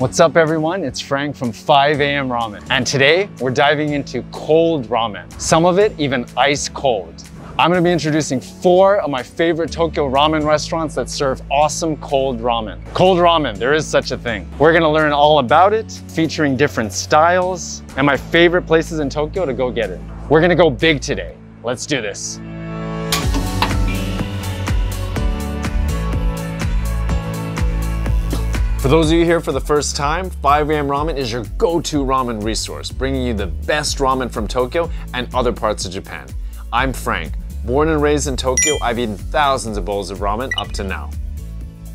What's up everyone, it's Frank from 5 AM Ramen. And today we're diving into cold ramen. Some of it even ice cold. I'm gonna be introducing 4 of my favorite Tokyo ramen restaurants that serve awesome cold ramen. Cold ramen, there is such a thing. We're gonna learn all about it, featuring different styles, and my favorite places in Tokyo to go get it. We're gonna go big today. Let's do this. For those of you here for the first time, 5 AM Ramen is your go-to ramen resource, bringing you the best ramen from Tokyo and other parts of Japan. I'm Frank. Born and raised in Tokyo, I've eaten thousands of bowls of ramen up to now.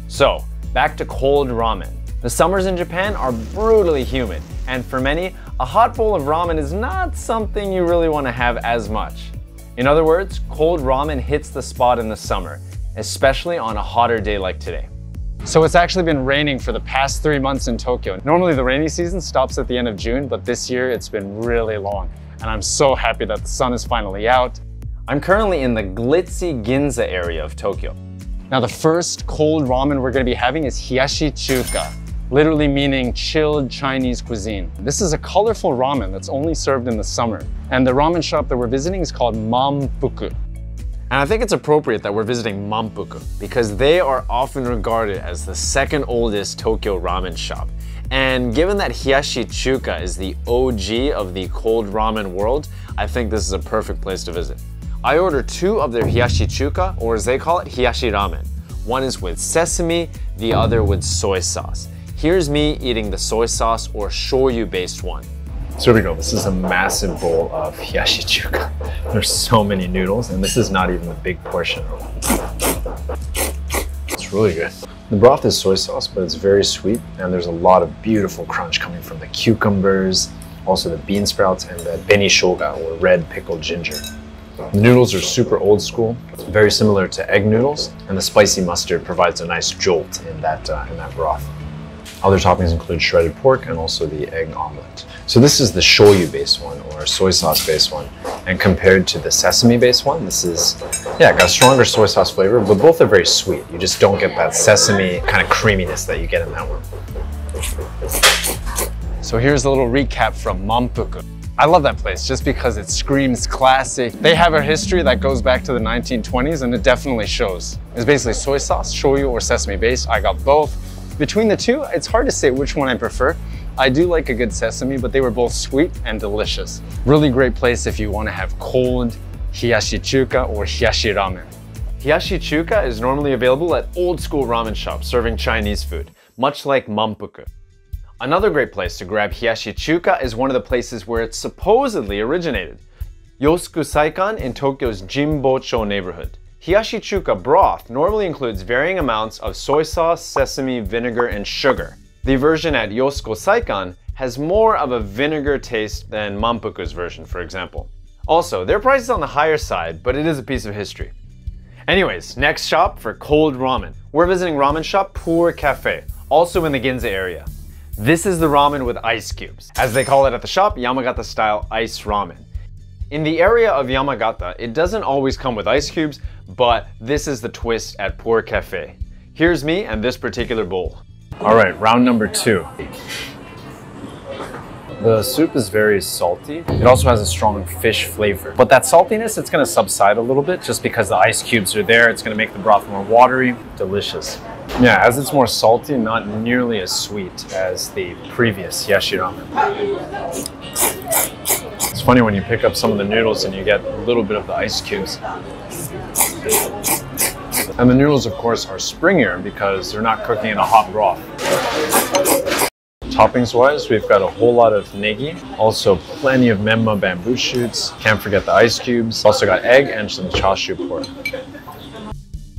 So, back to cold ramen. The summers in Japan are brutally humid, and for many, a hot bowl of ramen is not something you really want to have as much. In other words, cold ramen hits the spot in the summer, especially on a hotter day like today. So it's actually been raining for the past 3 months in Tokyo. Normally the rainy season stops at the end of June, but this year it's been really long. And I'm so happy that the sun is finally out. I'm currently in the glitzy Ginza area of Tokyo. Now the first cold ramen we're gonna be having is Hiyashi Chuka, literally meaning chilled Chinese cuisine. This is a colorful ramen that's only served in the summer. And the ramen shop that we're visiting is called Manpuku. And I think it's appropriate that we're visiting Manpuku because they are often regarded as the second oldest Tokyo ramen shop. And given that Hiyashi Chuka is the OG of the cold ramen world, I think this is a perfect place to visit. I ordered 2 of their Hiyashi Chuka, or as they call it, Hiyashi Ramen. One is with sesame, the other with soy sauce. Here's me eating the soy sauce or shoyu based one. So here we go, this is a massive bowl of Hiyashi Chuka. There's so many noodles, and this is not even the big portion. It's really good. The broth is soy sauce, but it's very sweet, and there's a lot of beautiful crunch coming from the cucumbers, also the bean sprouts, and the beni shoga, or red pickled ginger. The noodles are super old school, very similar to egg noodles, and the spicy mustard provides a nice jolt in that broth. Other toppings include shredded pork and also the egg omelet. So this is the shoyu based one or soy sauce based one. And compared to the sesame based one, this is, got a stronger soy sauce flavor, but both are very sweet. You just don't get that sesame kind of creaminess that you get in that one. So here's a little recap from Manpuku. I love that place just because it screams classic. They have a history that goes back to the 1920s and it definitely shows. It's basically soy sauce, shoyu, or sesame based. I got both. Between the two, it's hard to say which one I prefer. I do like a good sesame, but they were both sweet and delicious. Really great place if you want to have cold Hiyashi Chuka or Hiyashi Ramen. Hiyashi Chuka is normally available at old school ramen shops serving Chinese food, much like Manpuku. Another great place to grab Hiyashi Chuka is one of the places where it supposedly originated, Yosuku Saikan in Tokyo's Jinbocho neighborhood. Hiyashi Chuka broth normally includes varying amounts of soy sauce, sesame, vinegar, and sugar. The version at Yosuku Saikan has more of a vinegar taste than Manpuku's version, for example. Also, their price is on the higher side, but it is a piece of history. Anyways, next shop for cold ramen. We're visiting ramen shop Pour Cafe, also in the Ginza area. This is the ramen with ice cubes. As they call it at the shop, Yamagata style ice ramen. In the area of Yamagata, it doesn't always come with ice cubes, but this is the twist at Pour Cafe. Here's me and this particular bowl. All right, round number 2. The soup is very salty. It also has a strong fish flavor, but that saltiness, it's gonna subside a little bit just because the ice cubes are there. It's gonna make the broth more watery, delicious. Yeah, as it's more salty, not nearly as sweet as the previous Hiyashi Ramen. It's funny when you pick up some of the noodles and you get a little bit of the ice cubes. And the noodles, of course, are springier because they're not cooking in a hot broth. Toppings-wise, we've got a whole lot of negi, also plenty of menma bamboo shoots. Can't forget the ice cubes. Also got egg and some chashu pork.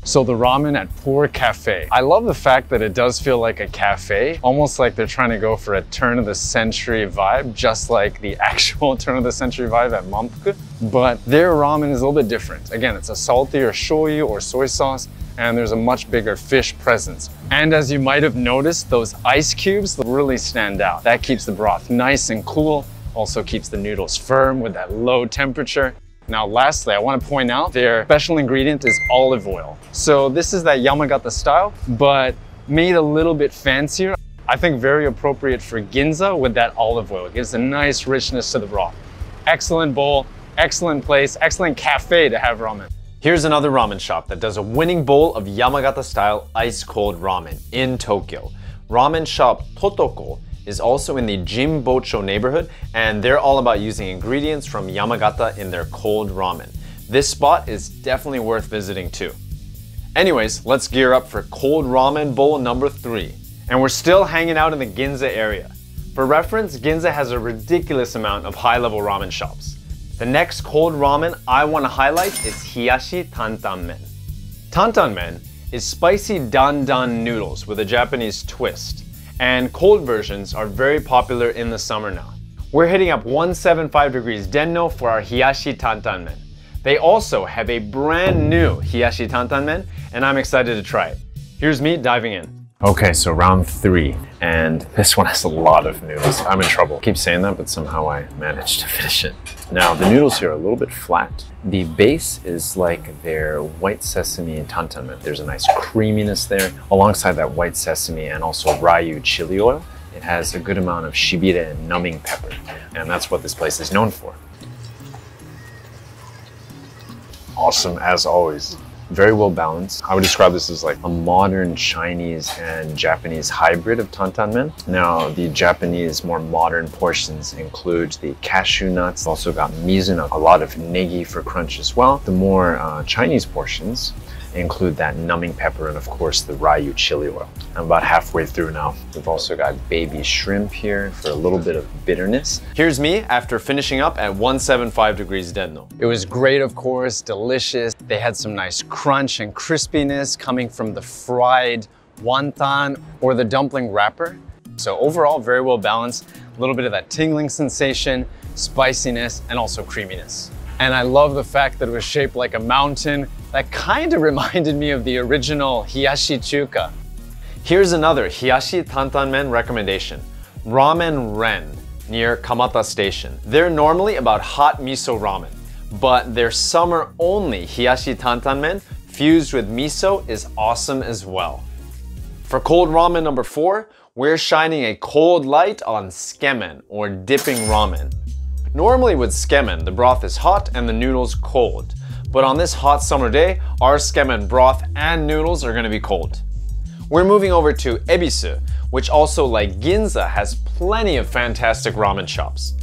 So the ramen at Pour Cafe. I love the fact that it does feel like a cafe, almost like they're trying to go for a turn of the century vibe, just like the actual turn of the century vibe at Manpuku. But their ramen is a little bit different. Again, it's a saltier shoyu or soy sauce, and there's a much bigger fish presence. And as you might have noticed, those ice cubes really stand out. That keeps the broth nice and cool, also keeps the noodles firm with that low temperature. Now lastly, I want to point out their special ingredient is olive oil. So this is that Yamagata style, but made a little bit fancier. I think very appropriate for Ginza with that olive oil. It gives a nice richness to the broth. Excellent bowl, excellent place, excellent cafe to have ramen. Here's another ramen shop that does a winning bowl of Yamagata style ice cold ramen in Tokyo. Ramen shop Totoko is also in the Jimbocho neighborhood, and they're all about using ingredients from Yamagata in their cold ramen. This spot is definitely worth visiting too. Anyways, let's gear up for cold ramen bowl number 3. And we're still hanging out in the Ginza area. For reference, Ginza has a ridiculous amount of high-level ramen shops. The next cold ramen I want to highlight is Hiyashi Tantanmen. Tantanmen is spicy dan-dan noodles with a Japanese twist, and cold versions are very popular in the summer now. We're hitting up 175 degrees DENO for our Hiyashi Tantanmen. They also have a brand new Hiyashi Tantanmen, and I'm excited to try it. Here's me diving in. Okay, so round 3, and this one has a lot of noodles. I'm in trouble. I keep saying that, but somehow I managed to finish it. Now, the noodles here are a little bit flat. The base is like their white sesame tantanmen. There's a nice creaminess there. Alongside that white sesame and also ryu chili oil, it has a good amount of shibire and numbing pepper, and that's what this place is known for. Awesome as always. Very well balanced. I would describe this as like a modern Chinese and Japanese hybrid of tantanmen. Now, the Japanese more modern portions include the cashew nuts. Also got miso nut, a lot of negi for crunch as well. The more Chinese portions include that numbing pepper and of course the ryu chili oil. I'm about halfway through now. We've also got baby shrimp here for a little bit of bitterness. Here's me after finishing up at 175 degrees DENO. It was great, of course, delicious. They had some nice crunch and crispiness coming from the fried wonton or the dumpling wrapper. So overall, very well balanced. A little bit of that tingling sensation, spiciness, and also creaminess. And I love the fact that it was shaped like a mountain. That kind of reminded me of the original Hiyashi Chuka. Here's another Hiyashi Tantanmen recommendation. Ramen Ren, near Kamata Station. They're normally about hot miso ramen, but their summer-only Hiyashi Tantanmen fused with miso is awesome as well. For cold ramen number 4, we're shining a cold light on tsukemen, or dipping ramen. Normally with tsukemen, the broth is hot and the noodles cold. But on this hot summer day, our tsukemen broth and noodles are going to be cold. We're moving over to Ebisu, which also like Ginza has plenty of fantastic ramen shops.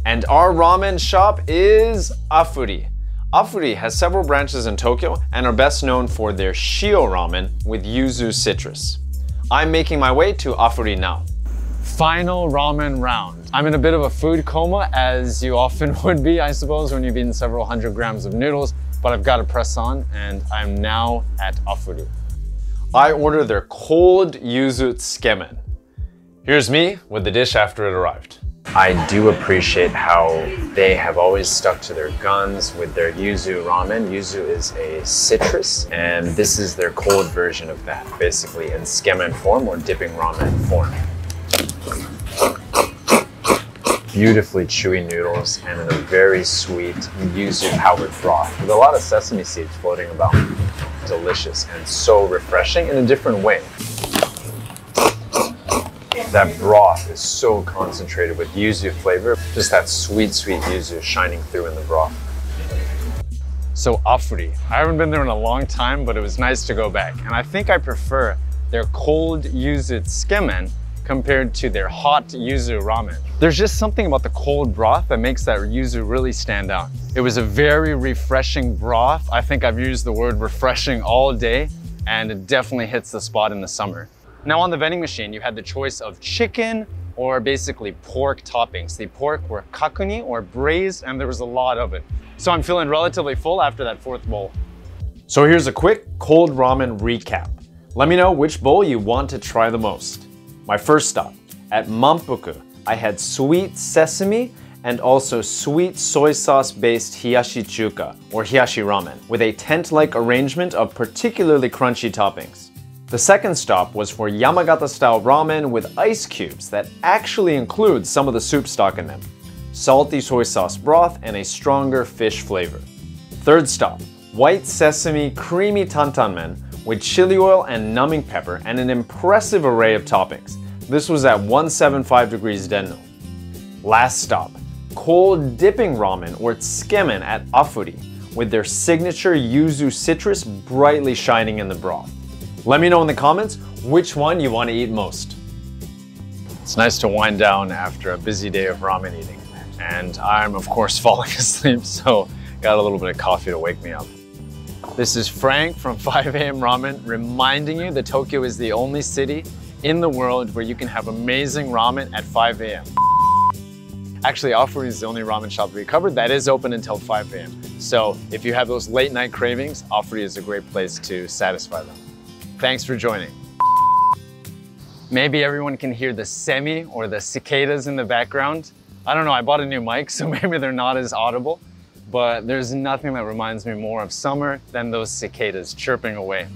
And our ramen shop is Afuri. Afuri has several branches in Tokyo and are best known for their shio ramen with yuzu citrus. I'm making my way to Afuri now. Final ramen round. I'm in a bit of a food coma, as you often would be, I suppose, when you've eaten several hundred grams of noodles, but I've got to press on, and I'm now at Afuri. I ordered their cold yuzu tsukemen. Here's me with the dish after it arrived. I do appreciate how they have always stuck to their guns with their yuzu ramen. Yuzu is a citrus, and this is their cold version of that, basically in tsukemen form or dipping ramen form. Beautifully chewy noodles and in a very sweet yuzu powdered broth with a lot of sesame seeds floating about. Delicious and so refreshing in a different way. That broth is so concentrated with yuzu flavor, just that sweet yuzu shining through in the broth. So Afuri, I haven't been there in a long time, but it was nice to go back. And I think I prefer their cold yuzu tsukemen compared to their hot yuzu ramen. There's just something about the cold broth that makes that yuzu really stand out. It was a very refreshing broth. I think I've used the word refreshing all day, and it definitely hits the spot in the summer. Now on the vending machine, you had the choice of chicken or basically pork toppings. The pork were kakuni or braised, and there was a lot of it. So I'm feeling relatively full after that 4th bowl. So here's a quick cold ramen recap. Let me know which bowl you want to try the most. My first stop, at Manpuku, I had sweet sesame and also sweet soy sauce based Hiyashi Chuka, or Hiyashi Ramen, with a tent-like arrangement of particularly crunchy toppings. The second stop was for Yamagata style ramen with ice cubes that actually include some of the soup stock in them, salty soy sauce broth, and a stronger fish flavor. Third stop, white sesame creamy tantanmen with chili oil and numbing pepper and an impressive array of toppings. This was at 175 degrees DENO. Last stop, cold dipping ramen or tsukemen at Afuri with their signature yuzu citrus brightly shining in the broth. Let me know in the comments which one you want to eat most. It's nice to wind down after a busy day of ramen eating. And I'm of course falling asleep, so got a little bit of coffee to wake me up. This is Frank from 5 AM Ramen reminding you that Tokyo is the only city in the world where you can have amazing ramen at 5 AM. Actually, Afuri is the only ramen shop that we covered that is open until 5 AM. So if you have those late night cravings, Afuri is a great place to satisfy them. Thanks for joining. Maybe everyone can hear the semi or the cicadas in the background. I don't know, I bought a new mic, so maybe they're not as audible, but there's nothing that reminds me more of summer than those cicadas chirping away.